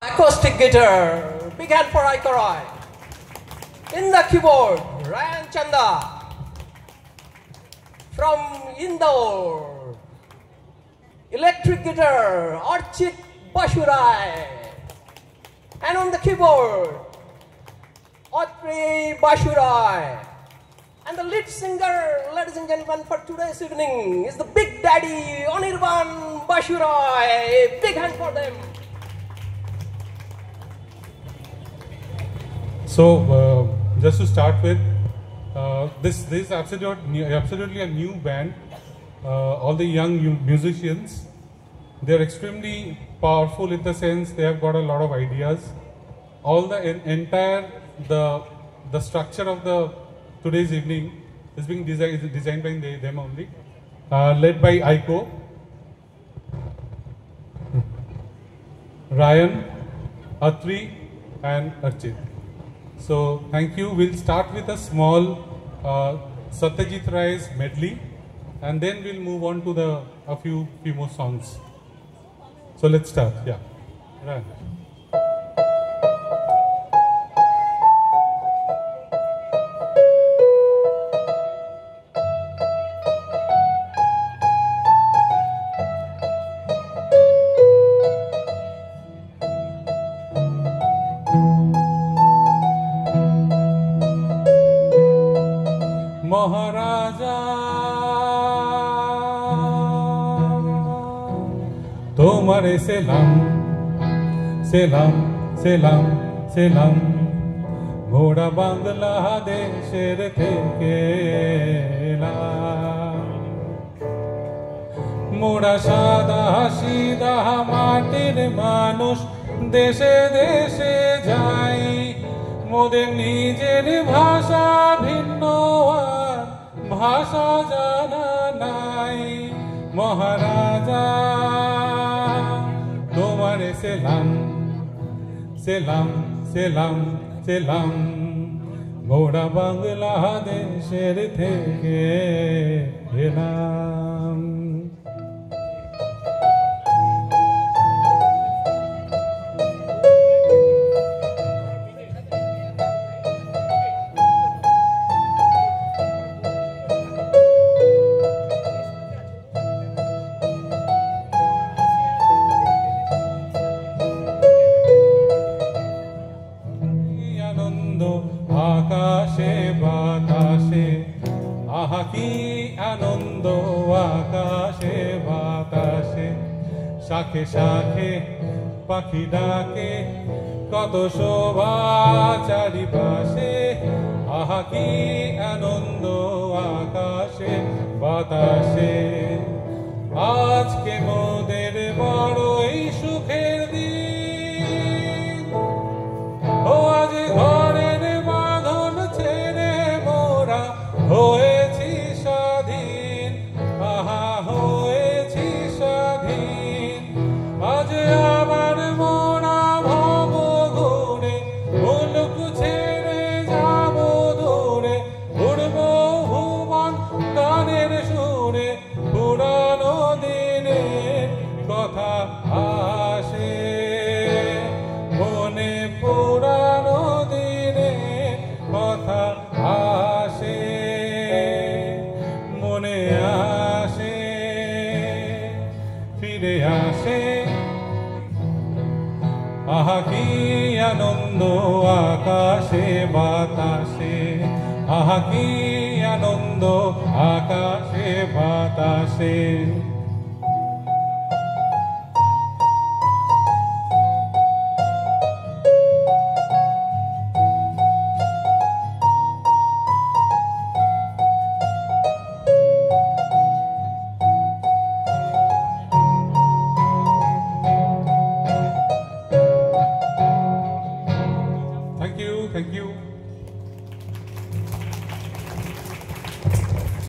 Acoustic guitar, big hand for Aikaroy. In the keyboard, Ryan Chanda from Indore. Electric guitar, Archit Bashurai. And on the keyboard, Atri Bashurai. And the lead singer, ladies and gentlemen, for today's evening is the Big Daddy Anirban Bashurai. Big hand for them. So, just to start with, this is absolutely a new band. All the young musicians, they are extremely powerful in the sense they have got a lot of ideas. All the entire the structure of the today's evening is being designed by them only, led by Aiko, Ryan, Atri, and Archit. So thank you. We'll start with a small Satyajit Ray's medley, and then we'll move on to a few more songs. So let's start. Yeah, Ryan. महाराजा तुम्हारे सेलाम सेलाम सेलाम सेलाम घोड़ा बांग्लादेशेर थेके एलाम मोड़ा सादा सीधा माटिर मानुष देशे देशे जाई मोদের নিজের ভাষা ভিন্ন ভাষা জানা নাই মহারাজা তোমারে সেলাম সেলাম সেলাম সেলাম ঘোড়া বাংলাদেশের থেকে এলাম আকাশে বাতাসে আহা কি আনন্দ আকাশে বাতাসে শাখে শাখে পাখি ডাকে কত শোভা চারিপাশে আহা কি আনন্দ আকাশে বাতাসে আজকে মোদের বড়ই সুখের দিন ও আজ ঘরের বাঁধন ছেড়ে মোরা হয়েছি স্বাধীন আহা হয়েছি স্বাধীন আজ আবার মোরা ভাব ঘুরে মুলুক ছেড়ে যাব দূরে উড়ব ভুবন গানের সুরে পুরানো দিনের কথা আসে মনে পুরানো দিনের কথা আসে মনে আসে ফিরে আসে আহা কি আনন্দ আকাশে বাতাসে আহা কি আনন্দ আকাশে বাতাসে